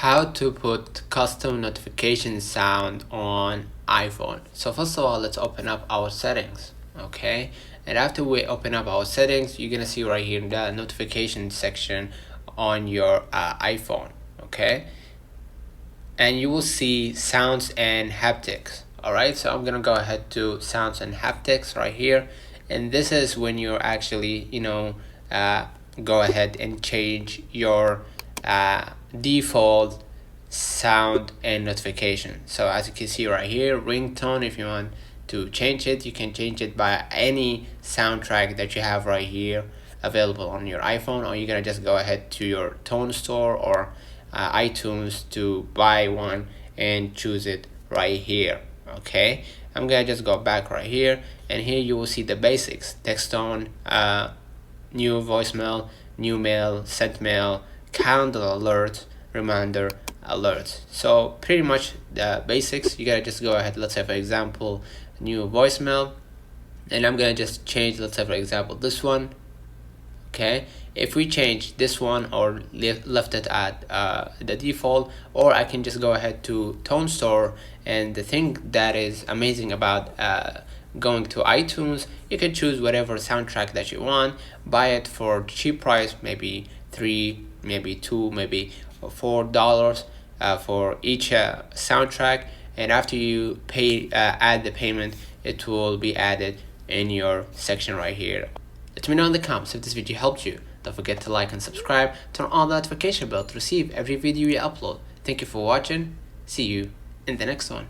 How to put custom notification sound on iPhone. So first of all, let's open up our settings. Okay, and after we open up our settings, you're gonna see right here in the notification section on your iPhone. Okay, and you will see sounds and haptics. All right, so I'm gonna go ahead to sounds and haptics right here, and this is when you're actually go ahead and change your default sound and notification. So as you can see right here, ringtone, if you want to change it, you can change it by any soundtrack that you have right here available on your iPhone, or you're gonna just go ahead to your tone store or iTunes to buy one and choose it right here. Okay, I'm gonna just go back right here, and here you will see the basics: text tone, new voicemail, new mail, sent mail, calendar alert, reminder alert. So pretty much the basics. You gotta just go ahead, let's say for example new voicemail, and I'm gonna just change, let's say for example this one. Okay, if we change this one or left it at the default, or I can just go ahead to tone store, and the thing that is amazing about going to iTunes, you can choose whatever soundtrack that you want, buy it for cheap price, maybe $3, maybe $2, maybe $4 for each soundtrack, and after you pay add the payment, it will be added in your section right here. Let me know in the comments if this video helped you. Don't forget to like and subscribe, turn on the notification bell to receive every video we upload. Thank you for watching. See you in the next one.